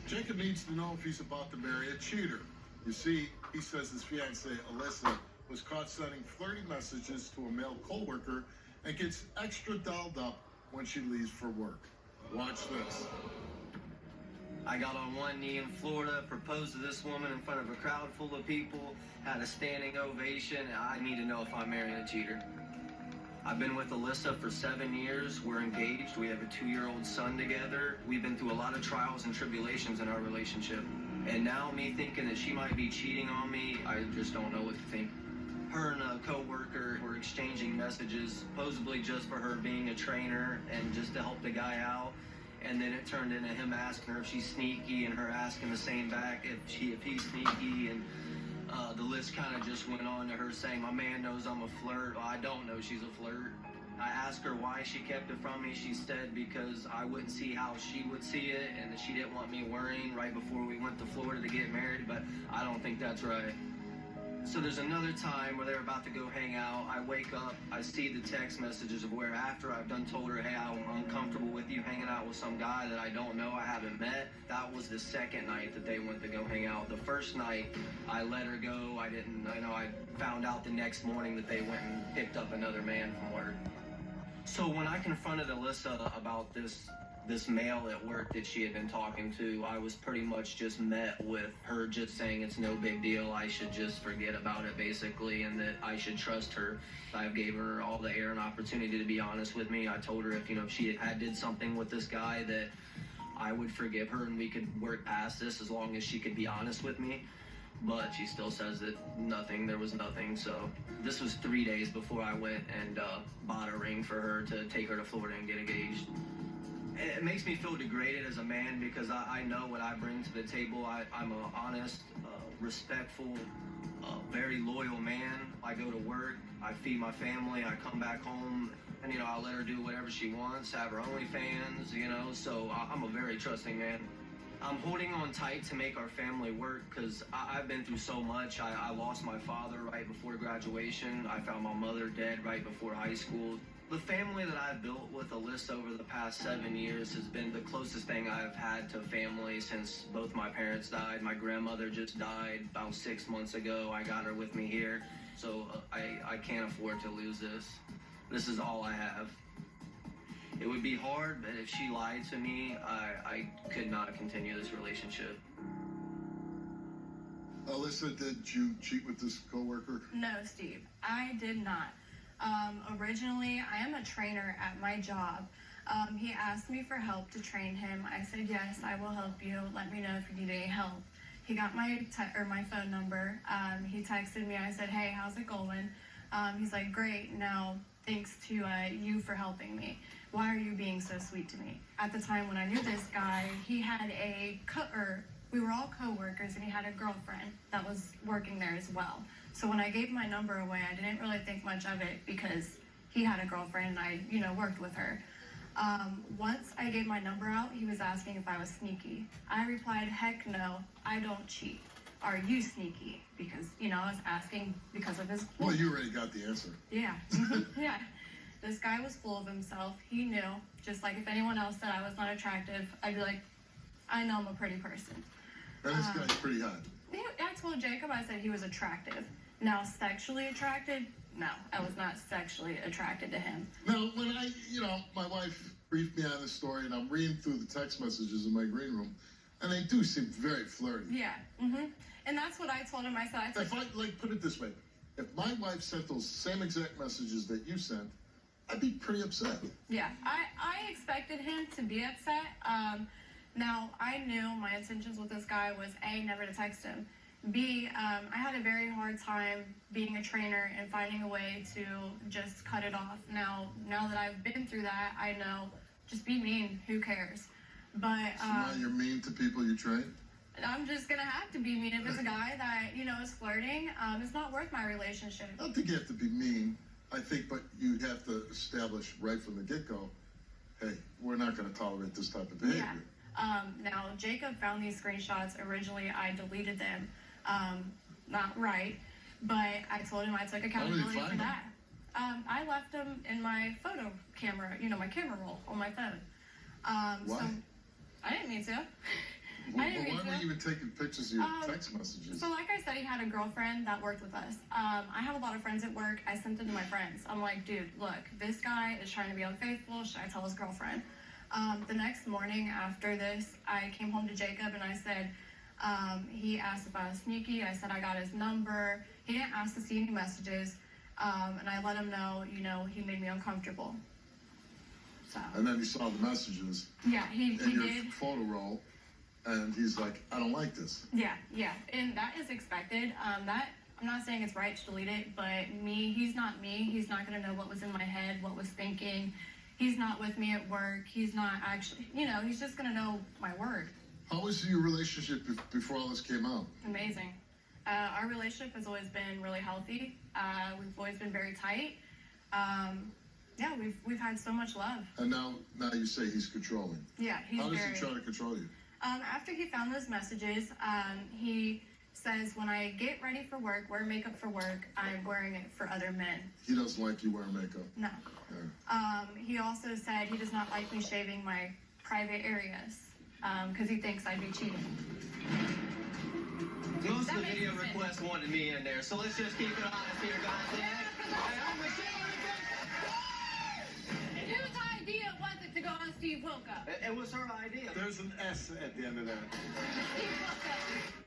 Jacob needs to know if he's about to marry a cheater. You see, he says his fiancée, Alyssa, was caught sending flirty messages to a male coworker and gets extra dolled up when she leaves for work. Watch this. I got on one knee in Florida, proposed to this woman in front of a crowd full of people, had a standing ovation. I need to know if I'm marrying a cheater. I've been with Alyssa for 7 years. We're engaged. We have a 2-year-old son together. We've been through a lot of trials and tribulations in our relationship. And now me thinking that she might be cheating on me, I just don't know what to think. Her and a coworker were exchanging messages, supposedly just for her being a trainer and just to help the guy out. And then it turned into him asking her if she's sneaky and her asking the same back if he's sneaky. And the list kind of just went on to her saying, my man knows I'm a flirt. Well, I don't know she's a flirt. I asked her why she kept it from me. She said because I wouldn't see how she would see it and that she didn't want me worrying right before we went to Florida to get married, but I don't think that's right. So there's another time where they're about to go hang out. I wake up, I see the text messages of where after I've done told her, hey, I'm uncomfortable with you hanging out with some guy that I don't know, I haven't met. That was the second night that they went to go hang out. The first night, I let her go. I found out the next morning that they went and picked up another man from work. So when I confronted Alyssa about this male at work that she had been talking to, I was pretty much just met with her just saying it's no big deal, I should just forget about it basically, and that I should trust her. I gave her all the air and opportunity to be honest with me. I told her if she had did something with this guy that I would forgive her and we could work past this as long as she could be honest with me. But she still says that there was nothing. So this was 3 days before I went and bought a ring for her to take her to Florida and get engaged. It makes me feel degraded as a man because I know what I bring to the table. I'm an honest, respectful, very loyal man. I go to work, I feed my family, I come back home, and I let her do whatever she wants, have her OnlyFans, so I'm a very trusting man. I'm holding on tight to make our family work because I've been through so much. I lost my father right before graduation. I found my mother dead right before high school. The family that I've built with Alyssa over the past 7 years has been the closest thing I've had to family since both my parents died. My grandmother just died about 6 months ago. I got her with me here, so I can't afford to lose this. This is all I have. It would be hard, but if she lied to me, I could not continue this relationship. Alyssa, did you cheat with this coworker? No, Steve, I did not. Originally, I am a trainer at my job. He asked me for help to train him. I said, yes, I will help you. Let me know if you need any help. He got my phone number. He texted me. I said, hey, how's it going? He's like, great. Now, thanks to you for helping me. Why are you being so sweet to me? At the time when I knew this guy, he had we were all co-workers, and he had a girlfriend that was working there as well. So when I gave my number away, I didn't really think much of it because he had a girlfriend and I, worked with her. Once I gave my number out, he was asking if I was sneaky. I replied, heck no, I don't cheat. Are you sneaky? Because, I was asking because of his... Well, you already got the answer. Yeah, yeah. This guy was full of himself. He knew, just like if anyone else said I was not attractive, I'd be like, I know I'm a pretty person. And this guy's pretty hot. I told Jacob, I said he was attractive. Now, sexually attracted? No, I was not sexually attracted to him. Now, when my wife briefed me on this story, and I'm reading through the text messages in my green room, and they do seem very flirty. Yeah, And that's what I told him. I said, if I, put it this way, if my wife sent those same exact messages that you sent, I'd be pretty upset. Yeah, I expected him to be upset. Now, I knew my intentions with this guy was A, never to text him. B, I had a very hard time being a trainer and finding a way to just cut it off. Now that I've been through that, I know, just be mean, who cares? But so now you're mean to people you train? I'm just gonna have to be mean if it's a guy that, is flirting. It's not worth my relationship. I don't think you have to be mean. I think, but you have to establish right from the get-go, hey, we're not gonna tolerate this type of behavior. Yeah. Now, Jacob found these screenshots. Originally, I deleted them. Not right, but I told him I took accountability for that. I left them in my photo camera, my camera roll on my phone. Why? So I didn't mean to. I didn't Why mean were to. you even taking pictures of your Um, text messages? So, like I said, he had a girlfriend that worked with us. I have a lot of friends at work. I sent them to my friends. I'm like, dude, look, this guy is trying to be unfaithful. Should I tell his girlfriend? The next morning after this, I came home to Jacob and I said, he asked if I was sneaky. I said I got his number. He didn't ask to see any messages. And I let him know, he made me uncomfortable. So, And then he saw the messages yeah, he in your did. photo roll, and he's like, I don't like this. Yeah, and that is expected. That I'm not saying it's right to delete it, but he's not me. He's not gonna know what was in my head, what was thinking. He's not with me at work. He's not actually, he's just gonna know my word. How was your relationship before all this came out? Amazing. Our relationship has always been really healthy. We've always been very tight. Yeah, we've had so much love. And now you say he's controlling. Yeah, he's How does very. he try to control you? After he found those messages, he says, when I get ready for work, wear makeup for work, I'm wearing it for other men. He doesn't like you wearing makeup. No. Yeah. He also said he does not like me shaving my private areas because he thinks I'd be cheating. Most of That the makes video sense. requests wanted me in there, so let's just keep it honest here, guys. And whose idea was it to go on Steve Wilkos? It was her idea. There's an S at the end of that. Steve Wilkos.